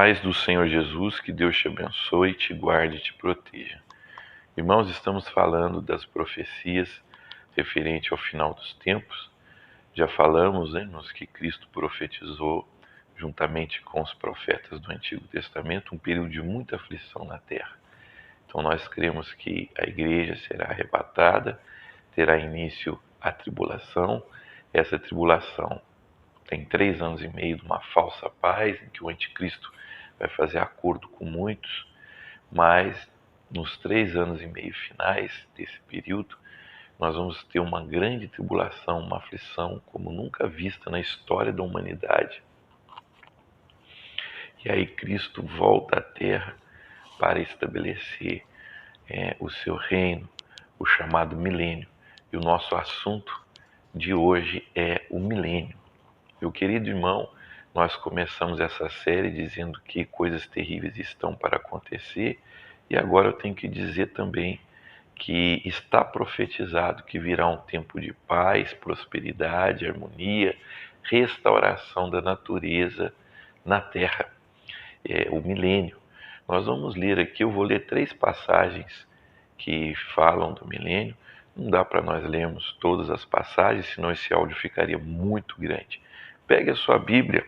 paz do Senhor Jesus, que Deus te abençoe, te guarde e te proteja. Irmãos, estamos falando das profecias referente ao final dos tempos. Já falamos, nos que Cristo profetizou juntamente com os profetas do Antigo Testamento, um período de muita aflição na terra. Então nós cremos que a igreja será arrebatada, terá início a tribulação. Essa tribulação tem 3 anos e meio de uma falsa paz, em que o anticristo vai fazer acordo com muitos, mas nos 3 anos e meio finais desse período, nós vamos ter uma grande tribulação, uma aflição como nunca vista na história da humanidade. E aí Cristo volta à terra para estabelecer o seu reino, o chamado milênio. E o nosso assunto de hoje é o milênio. Meu querido irmão, nós começamos essa série dizendo que coisas terríveis estão para acontecer, e agora eu tenho que dizer também que está profetizado que virá um tempo de paz, prosperidade, harmonia, restauração da natureza na terra, o milênio. Nós vamos ler aqui, eu vou ler 3 passagens que falam do milênio. Não dá para nós lermos todas as passagens, senão esse áudio ficaria muito grande. Pegue a sua Bíblia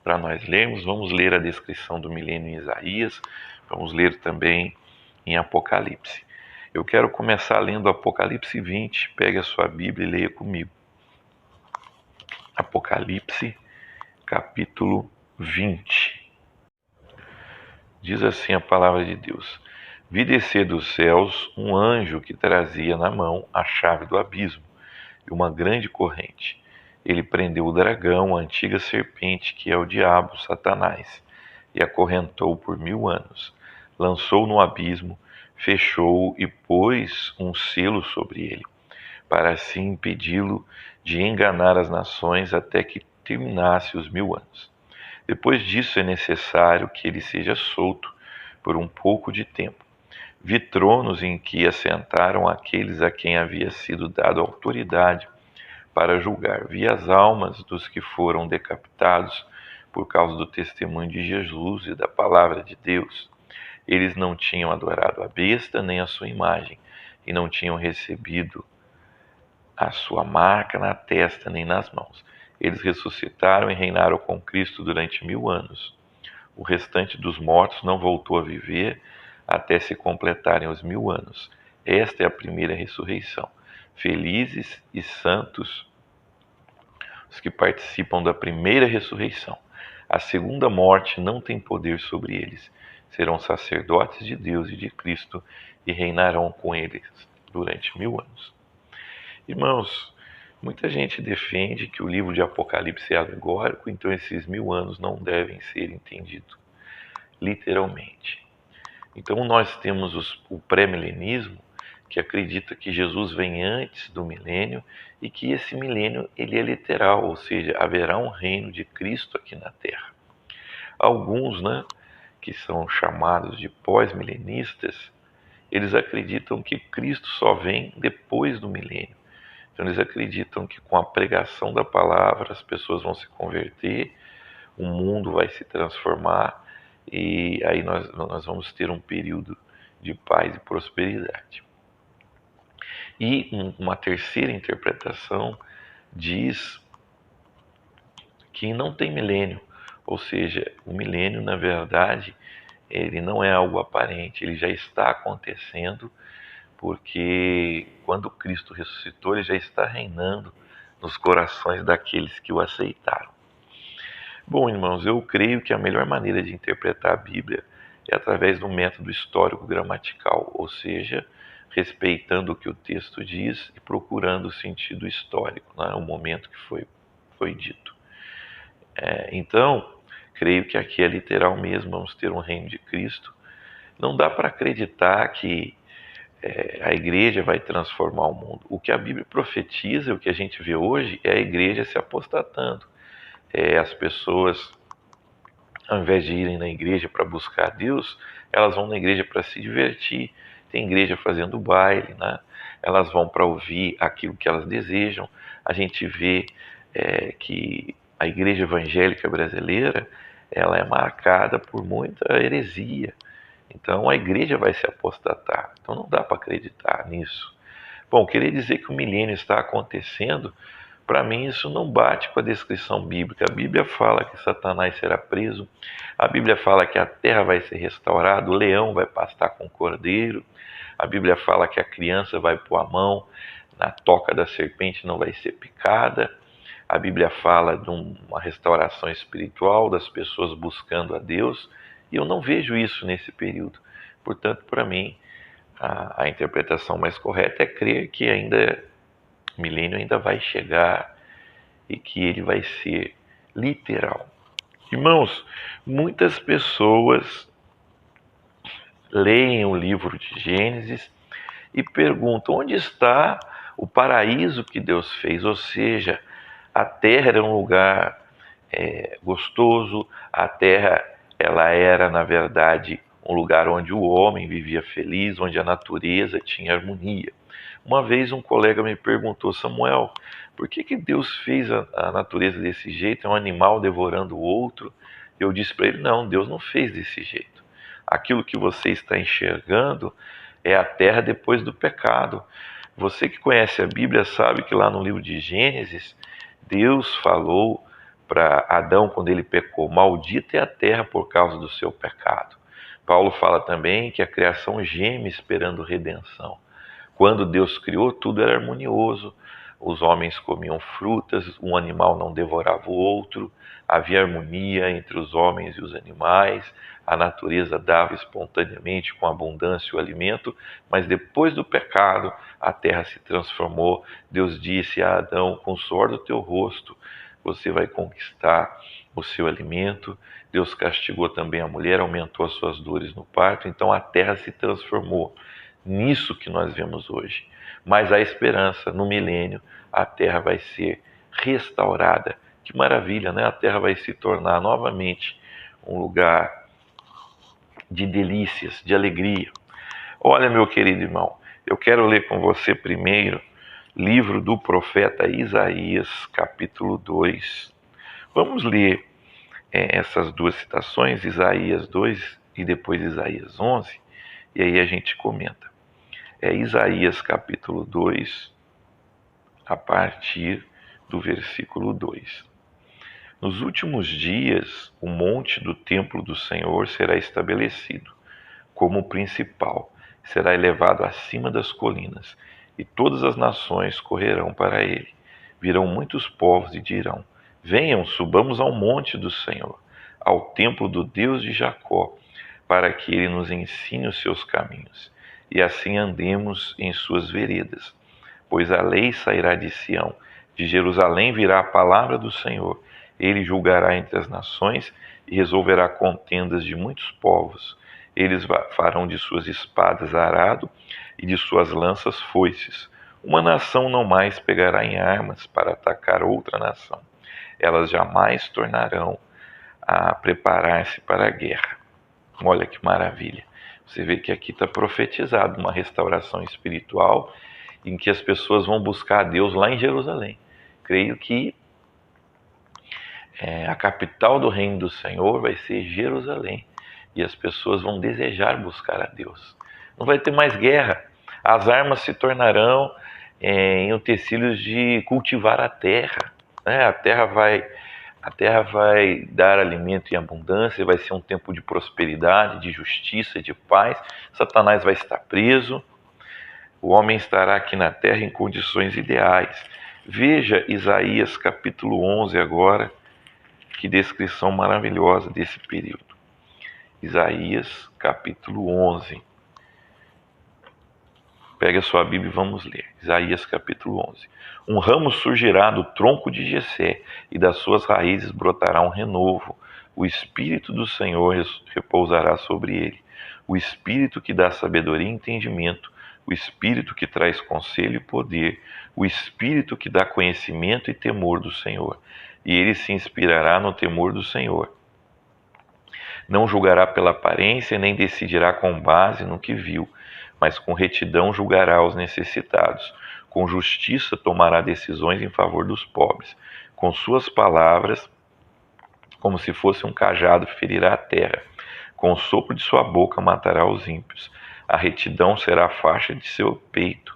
para nós lermos. Vamos ler a descrição do milênio em Isaías, vamos ler também em Apocalipse. Eu quero começar lendo Apocalipse 20, pegue a sua Bíblia e leia comigo. Apocalipse, capítulo 20. Diz assim a palavra de Deus: Vi descer dos céus um anjo que trazia na mão a chave do abismo e uma grande corrente. Ele prendeu o dragão, a antiga serpente, que é o diabo, Satanás, e acorrentou por 1000 anos. Lançou no abismo, fechou-o e pôs um selo sobre ele, para assim impedi-lo de enganar as nações até que terminasse os 1000 anos. Depois disso é necessário que ele seja solto por um pouco de tempo. Vi tronos em que assentaram aqueles a quem havia sido dado autoridade para julgar. Vi as almas dos que foram decapitados por causa do testemunho de Jesus e da palavra de Deus. Eles não tinham adorado a besta nem a sua imagem, e não tinham recebido a sua marca na testa nem nas mãos. Eles ressuscitaram e reinaram com Cristo durante 1000 anos. O restante dos mortos não voltou a viver até se completarem os 1000 anos. Esta é a primeira ressurreição. Felizes e santos os que participam da primeira ressurreição. A segunda morte não tem poder sobre eles. Serão sacerdotes de Deus e de Cristo e reinarão com eles durante 1000 anos. Irmãos, muita gente defende que o livro de Apocalipse é alegórico, então esses 1000 anos não devem ser entendidos literalmente. Então nós temos o pré-milenismo, que acredita que Jesus vem antes do milênio e que esse milênio ele é literal, ou seja, haverá um reino de Cristo aqui na Terra. Alguns, que são chamados de pós-milenistas, eles acreditam que Cristo só vem depois do milênio. Então eles acreditam que com a pregação da palavra as pessoas vão se converter, o mundo vai se transformar e aí nós vamos ter um período de paz e prosperidade. E uma terceira interpretação diz que não tem milênio, ou seja, o milênio, na verdade, ele não é algo aparente, ele já está acontecendo, porque quando Cristo ressuscitou, ele já está reinando nos corações daqueles que o aceitaram. Bom, irmãos, eu creio que a melhor maneira de interpretar a Bíblia é através do método histórico-gramatical, ou seja, respeitando o que o texto diz e procurando o sentido histórico, o momento que foi dito. Então, creio que aqui é literal mesmo, vamos ter um reino de Cristo. Não dá para acreditar que a igreja vai transformar o mundo. O que a Bíblia profetiza, o que a gente vê hoje, é a igreja se apostatando. As pessoas, ao invés de irem na igreja para buscar Deus, elas vão na igreja para se divertir. Tem igreja fazendo baile, elas vão para ouvir aquilo que elas desejam. A gente vê que a igreja evangélica brasileira, ela é marcada por muita heresia. Então a igreja vai se apostatar. Então não dá para acreditar nisso. Bom, queria dizer que o milênio está acontecendo. Para mim isso não bate com a descrição bíblica. A Bíblia fala que Satanás será preso. A Bíblia fala que a terra vai ser restaurada, o leão vai pastar com o cordeiro. A Bíblia fala que a criança vai pôr a mão na toca da serpente, não vai ser picada. A Bíblia fala de uma restauração espiritual, das pessoas buscando a Deus, e eu não vejo isso nesse período. Portanto, para mim, a interpretação mais correta é crer que o milênio ainda vai chegar e que ele vai ser literal. Irmãos, muitas pessoas leem o livro de Gênesis e perguntam onde está o paraíso que Deus fez, ou seja, a terra era um lugar gostoso, a terra ela era, na verdade, um lugar onde o homem vivia feliz, onde a natureza tinha harmonia. Uma vez um colega me perguntou, Samuel, por que Deus fez a natureza desse jeito? É um animal devorando o outro? Eu disse para ele, não, Deus não fez desse jeito. Aquilo que você está enxergando é a terra depois do pecado. Você que conhece a Bíblia sabe que lá no livro de Gênesis, Deus falou para Adão quando ele pecou, maldita é a terra por causa do seu pecado. Paulo fala também que a criação geme esperando redenção. Quando Deus criou, tudo era harmonioso. Os homens comiam frutas, um animal não devorava o outro, havia harmonia entre os homens e os animais, a natureza dava espontaneamente com abundância o alimento, mas depois do pecado, a terra se transformou. Deus disse a Adão, com o suor do teu rosto, você vai conquistar o seu alimento. Deus castigou também a mulher, aumentou as suas dores no parto, então a terra se transformou. Nisso que nós vemos hoje. Mas há esperança, no milênio a terra vai ser restaurada. Que maravilha, né? A terra vai se tornar novamente um lugar de delícias, de alegria. Olha, meu querido irmão, eu quero ler com você primeiro livro do profeta Isaías, capítulo 2. Vamos ler essas duas citações, Isaías 2 e depois Isaías 11, e aí a gente comenta. Isaías capítulo 2, a partir do versículo 2. Nos últimos dias, o monte do templo do Senhor será estabelecido como principal, será elevado acima das colinas, e todas as nações correrão para ele. Virão muitos povos e dirão, venham, subamos ao monte do Senhor, ao templo do Deus de Jacó, para que ele nos ensine os seus caminhos, e assim andemos em suas veredas. Pois a lei sairá de Sião, de Jerusalém virá a palavra do Senhor. Ele julgará entre as nações e resolverá contendas de muitos povos. Eles farão de suas espadas arado e de suas lanças foices. Uma nação não mais pegará em armas para atacar outra nação. Elas jamais tornarão a preparar-se para a guerra. Olha que maravilha. Você vê que aqui está profetizado uma restauração espiritual em que as pessoas vão buscar a Deus lá em Jerusalém. Creio que a capital do reino do Senhor vai ser Jerusalém. E as pessoas vão desejar buscar a Deus. Não vai ter mais guerra. As armas se tornarão em utensílios de cultivar a terra. Né? A terra vai dar alimento em abundância, vai ser um tempo de prosperidade, de justiça, de paz. Satanás vai estar preso. O homem estará aqui na terra em condições ideais. Veja Isaías capítulo 11 agora, que descrição maravilhosa desse período. Isaías capítulo 11. Pega a sua Bíblia e vamos ler. Isaías capítulo 11. Um ramo surgirá do tronco de Jessé, e das suas raízes brotará um renovo. O Espírito do Senhor repousará sobre ele. O Espírito que dá sabedoria e entendimento, o Espírito que traz conselho e poder, o Espírito que dá conhecimento e temor do Senhor. E ele se inspirará no temor do Senhor. Não julgará pela aparência, nem decidirá com base no que viu, mas com retidão julgará os necessitados. Com justiça tomará decisões em favor dos pobres. Com suas palavras como se fosse um cajado, ferirá a terra. Com o sopro de sua boca matará os ímpios. A retidão será a faixa de seu peito,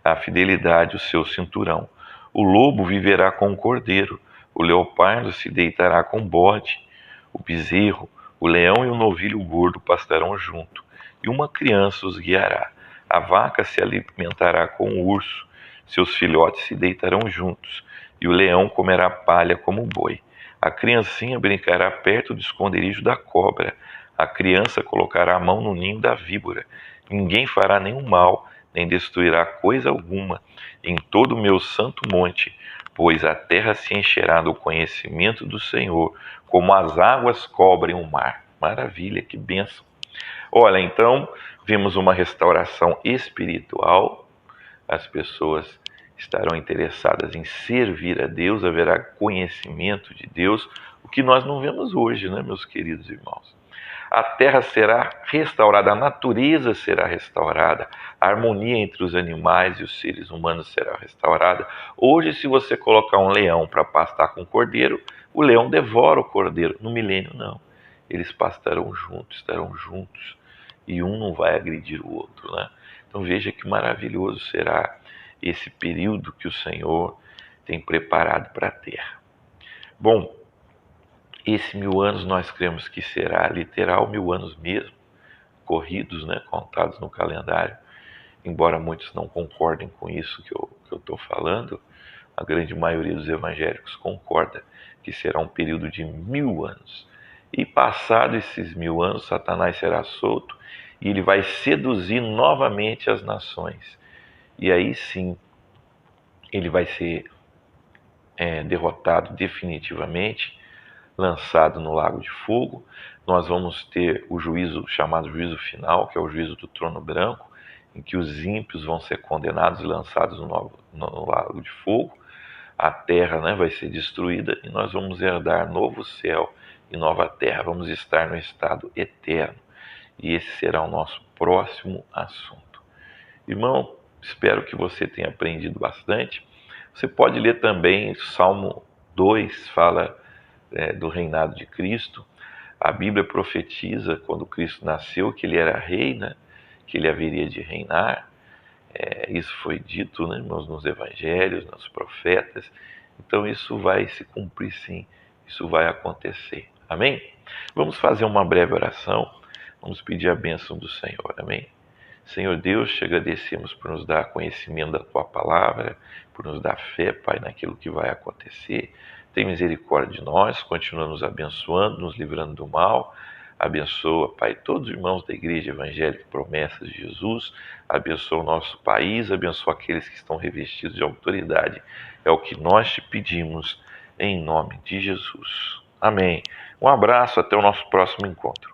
a fidelidade o seu cinturão. O lobo viverá com o cordeiro, o leopardo se deitará com o bode, o bezerro, o leão e o novilho gordo pastarão junto, e uma criança os guiará. A vaca se alimentará com o urso, seus filhotes se deitarão juntos, e o leão comerá palha como o boi. A criancinha brincará perto do esconderijo da cobra, a criança colocará a mão no ninho da víbora. Ninguém fará nenhum mal, nem destruirá coisa alguma em todo o meu santo monte, pois a terra se encherá do conhecimento do Senhor, como as águas cobrem o mar. Maravilha, que bênção! Olha, então, vimos uma restauração espiritual, as pessoas estarão interessadas em servir a Deus, haverá conhecimento de Deus, o que nós não vemos hoje, né, meus queridos irmãos? A terra será restaurada, a natureza será restaurada, a harmonia entre os animais e os seres humanos será restaurada. Hoje, se você colocar um leão para pastar com o cordeiro, o leão devora o cordeiro. No milênio, não. Eles pastarão juntos, estarão juntos, e um não vai agredir o outro, né? Então veja que maravilhoso será esse período que o Senhor tem preparado para a terra. Bom, esse 1000 anos nós cremos que será literal 1000 anos mesmo, corridos, né, contados no calendário, embora muitos não concordem com isso que eu estou falando, a grande maioria dos evangélicos concorda que será um período de 1000 anos. E passado esses 1000 anos, Satanás será solto e ele vai seduzir novamente as nações. E aí sim, ele vai ser derrotado definitivamente, lançado no lago de fogo. Nós vamos ter o juízo chamado juízo final, que é o juízo do trono branco, em que os ímpios vão ser condenados e lançados no lago de fogo. A terra, né, vai ser destruída e nós vamos herdar novo céu e nova terra. Vamos estar no estado eterno. E esse será o nosso próximo assunto. Irmão, espero que você tenha aprendido bastante. Você pode ler também Salmo 2, fala do reinado de Cristo. A Bíblia profetiza, quando Cristo nasceu, que ele era rei, né? Que ele haveria de reinar. Isso foi dito, né, nos evangelhos, nos profetas. Então isso vai se cumprir sim, isso vai acontecer. Amém? Vamos fazer uma breve oração, vamos pedir a bênção do Senhor. Amém? Senhor Deus, te agradecemos por nos dar conhecimento da Tua Palavra, por nos dar fé, Pai, naquilo que vai acontecer. Tem misericórdia de nós, continua nos abençoando, nos livrando do mal. Abençoa, Pai, todos os irmãos da Igreja Evangélica Promessas de Jesus. Abençoa o nosso país, abençoa aqueles que estão revestidos de autoridade. É o que nós te pedimos, em nome de Jesus. Amém. Um abraço, até o nosso próximo encontro.